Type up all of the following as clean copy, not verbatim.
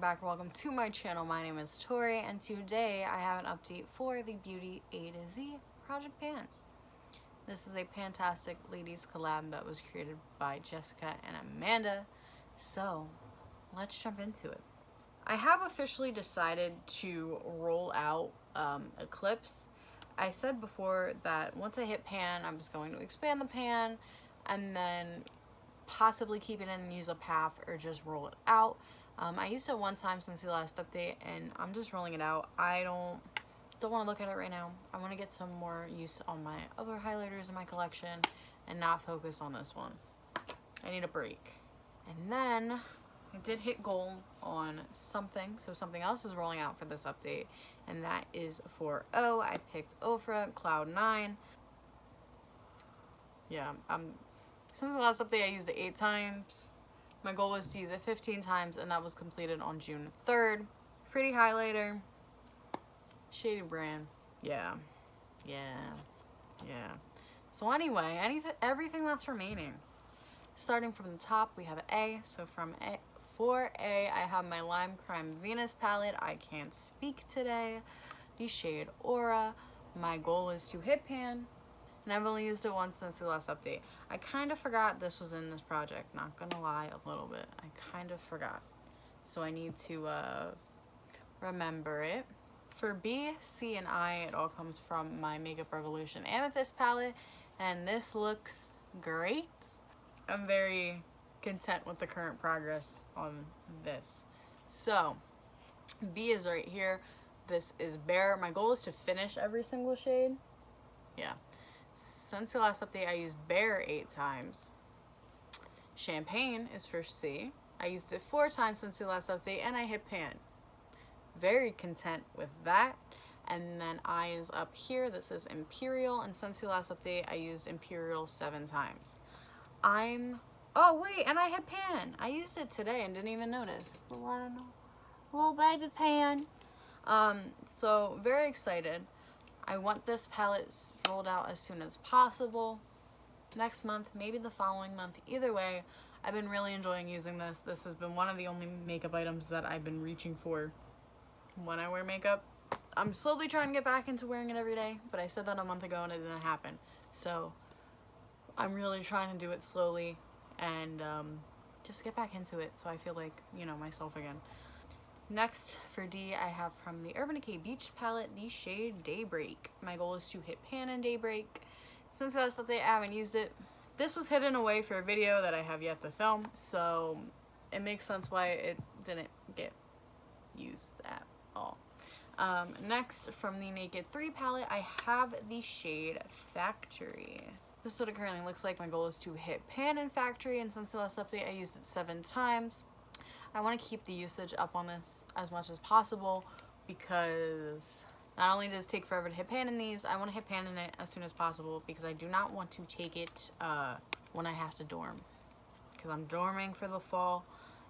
back, welcome to my channel. My name is Tori, and today I have an update for the Beauty A to Z Project Pan. This is a fantastic ladies collab that was created by Jessica and Amanda, so let's jump into it. I have officially decided to roll out Eclipse. I said before that once I hit pan, I'm just going to expand the pan and then possibly keep it in and use a path or just roll it out. I used it one time since the last update and I'm just rolling it out. I don't want to look at it right now. I want to get some more use on my other highlighters in my collection and not focus on this one. I need a break. And then I did hit gold on something, so something else is rolling out for this update, and that is for O. I picked Ofra Cloud 9. Yeah, since the last update I used it 8 times. My goal was to use it 15 times, and that was completed on June 3rd. Pretty highlighter. Shady brand. Yeah. So anyway, everything that's remaining. Starting from the top, we have A. So for A, I have my limecrime Venus palette. I can't speak today. The shade Aura. My goal is to hit pan. And I've only used it once since the last update. I kind of forgot this was in this project, not gonna lie, a little bit. I kind of forgot. So I need to remember it. For B, C, and I, it all comes from my Makeup Revolution Amethyst palette, and this looks great. I'm very content with the current progress on this. So, B is right here. This is Bare. My goal is to finish every single shade. Yeah. Since the last update, I used Bare 8 times. Champagne is for C. I used it 4 times since the last update, and I hit pan. Very content with that. And then I is up here. This is Imperial, and since the last update, I used Imperial 7 times. Oh wait, and I hit pan. I used it today and didn't even notice. Little baby pan. So very excited. I want this palette rolled out as soon as possible. Next month, maybe the following month. Either way, I've been really enjoying using this. This has been one of the only makeup items that I've been reaching for when I wear makeup. I'm slowly trying to get back into wearing it every day, but I said that a month ago and it didn't happen. So I'm really trying to do it slowly and just get back into it so I feel like, you know, myself again. Next, for D, I have from the Urban Decay Beach palette, the shade Daybreak. My goal is to hit pan in Daybreak. Since last update, I haven't used it. This was hidden away for a video that I have yet to film, so it makes sense why it didn't get used at all. Next, from the Naked 3 palette, I have the shade Factory. This is what it currently looks like. My goal is to hit pan in Factory, and since the last update, I used it 7 times. I want to keep the usage up on this as much as possible because not only does it take forever to hit pan in these, I want to hit pan in it as soon as possible because I do not want to take it when I have to dorm, because I'm dorming for the fall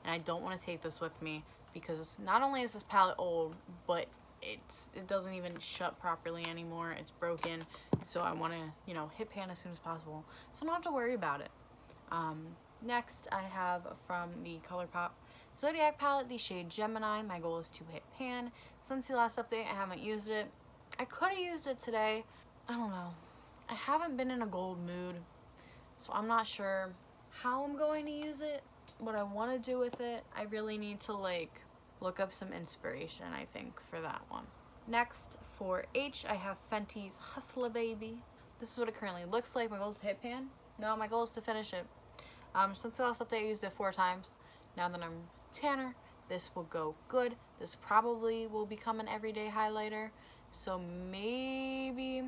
and I don't want to take this with me because not only is this palette old, but it doesn't even shut properly anymore. It's broken, so I want to, you know, hit pan as soon as possible so I don't have to worry about it. Next, I have from the ColourPop Zodiac palette, the shade Gemini. My goal is to hit pan. Since the last update, I haven't used it. I could have used it today. I don't know. I haven't been in a gold mood, so I'm not sure how I'm going to use it, what I want to do with it. I really need to, like, look up some inspiration, I think, for that one. Next, for H, I have Fenty's Hustler Baby. This is what it currently looks like. My goal is to hit pan. No, my goal is to finish it. Since the last update, I used it 4 times. Now that I'm tanner, this will go good. This probably will become an everyday highlighter. So maybe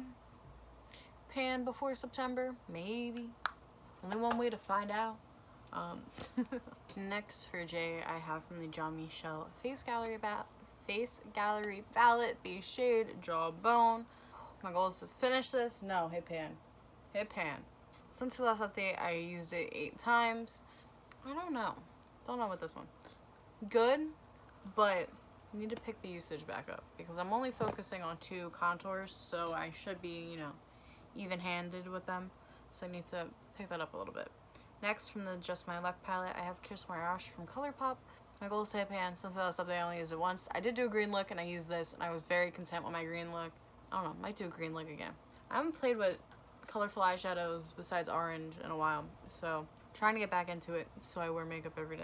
pan before September. Maybe. Only one way to find out. Next for J, I have from the John Michel Face Gallery palette, the shade Jawbone. My goal is to finish this. No, hit pan. Hit pan. Since the last update, I used it 8 times. I don't know with this one. Good, but I need to pick the usage back up because I'm only focusing on 2 contours, so I should be, you know, even-handed with them. So I need to pick that up a little bit. Next, from the Just My Luck palette, I have Kiss My Rush from ColourPop. My goal is to hit pan. Since the last update I only used it once. I did do a green look and I used this and I was very content with my green look. I don't know, might do a green look again. I haven't played with colorful eyeshadows besides orange in a while, so trying to get back into it so I wear makeup every day.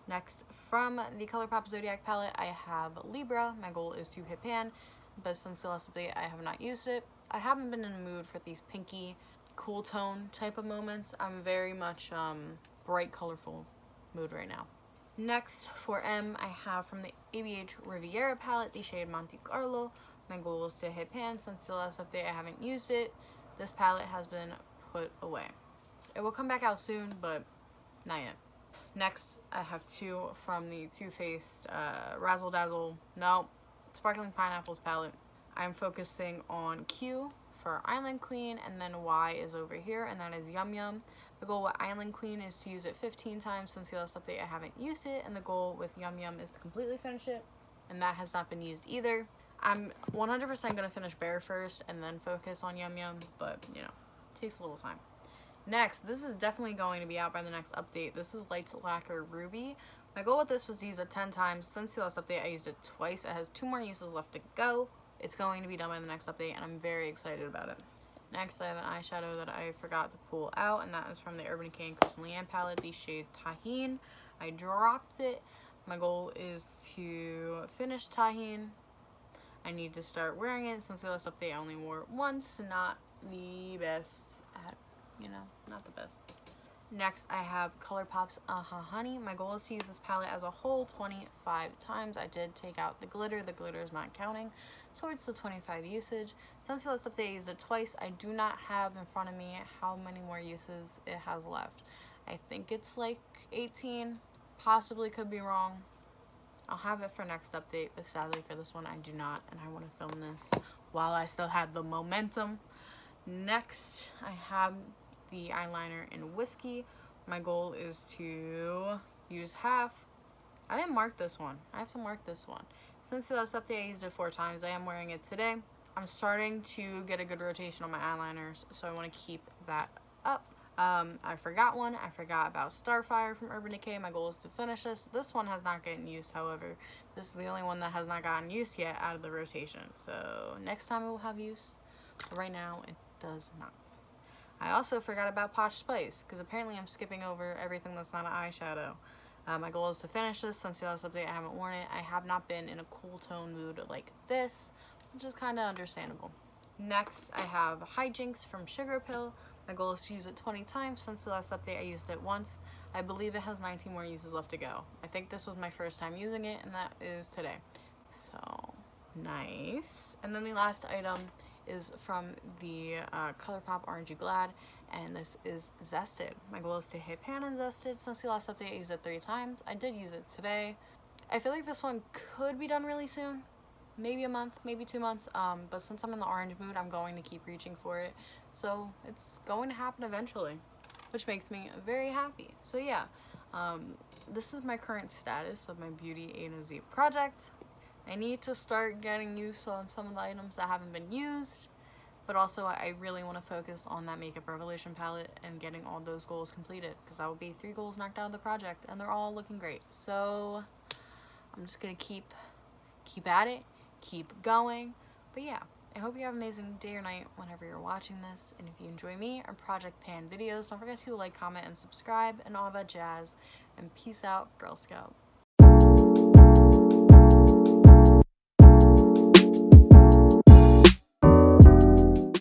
Next, from the ColourPop Zodiac palette, I have Libra. My goal is to hit pan, but since the last update I have not used it. I haven't been in the mood for these pinky, cool tone type of moments. I'm very much bright, colorful mood right now. Next, for M, I have from the ABH Riviera palette, the shade Monte Carlo. My goal is to hit pan. Since the last update I haven't used it. This palette has been put away. It will come back out soon, but not yet. Next, I have two from the Too Faced Razzle Dazzle, Sparkling Pineapples palette. I'm focusing on Q for Island Queen, and then Y is over here, and that is Yum Yum. The goal with Island Queen is to use it 15 times. Since the last update I haven't used it, and the goal with Yum Yum is to completely finish it, and that has not been used either. I'm 100% going to finish Bear first and then focus on Yum Yum, but, you know, takes a little time. Next, this is definitely going to be out by the next update. This is Lights Lacquer Ruby. My goal with this was to use it 10 times. Since the last update, I used it twice. It has 2 more uses left to go. It's going to be done by the next update, and I'm very excited about it. Next, I have an eyeshadow that I forgot to pull out, and that is from the Urban Decay and Crystal Leanne palette, the shade Tajin. I dropped it. My goal is to finish Tajin. I need to start wearing it. Since the last update I only wore it once. Not the best at, not the best. Next, I have ColourPop's Honey. My goal is to use this palette as a whole 25 times. I did take out the glitter. The glitter is not counting towards the 25 usage. Since the last update I used it twice. I do not have in front of me how many more uses it has left. I think it's like 18. Possibly could be wrong. I'll have it for next update, but sadly for this one I do not, and I want to film this while I still have the momentum. Next, I have the eyeliner in Whiskey. My goal is to use half. I didn't mark this one. I have to mark this one. Since the last update I used it 4 times. I am wearing it today. I'm starting to get a good rotation on my eyeliners, so I want to keep that up. I forgot one. I forgot about Starfire from Urban Decay. My goal is to finish this. This one has not gotten used, however. This is the only one that has not gotten used yet out of the rotation. So next time it will have use. But right now it does not. I also forgot about Posh Spice, because apparently I'm skipping over everything that's not an eyeshadow. My goal is to finish this. Since the last update I haven't worn it. I have not been in a cool tone mood like this, which is kind of understandable. Next, I have Hijinx from Sugarpill. My goal is to use it 20 times. Since the last update I used it once. I believe it has 19 more uses left to go. I think this was my first time using it, and that is today. So, nice. And then the last item is from the ColourPop Orangey Glad, and this is Zested. My goal is to hit pan and Zested. Since the last update I used it 3 times. I did use it today. I feel like this one could be done really soon. Maybe a month, maybe 2 months, but since I'm in the orange mood, I'm going to keep reaching for it, so it's going to happen eventually, which makes me very happy. So yeah, this is my current status of my Beauty A to Z project. I need to start getting use on some of the items that haven't been used, but also I really want to focus on that Makeup Revolution palette and getting all those goals completed, because that will be 3 goals knocked out of the project, and they're all looking great. So I'm just gonna keep at it, keep going. But yeah, I hope you have an amazing day or night whenever you're watching this, and if you enjoy me or Project Pan videos, don't forget to like, comment, and subscribe, and all that jazz, and peace out, Girl Scout.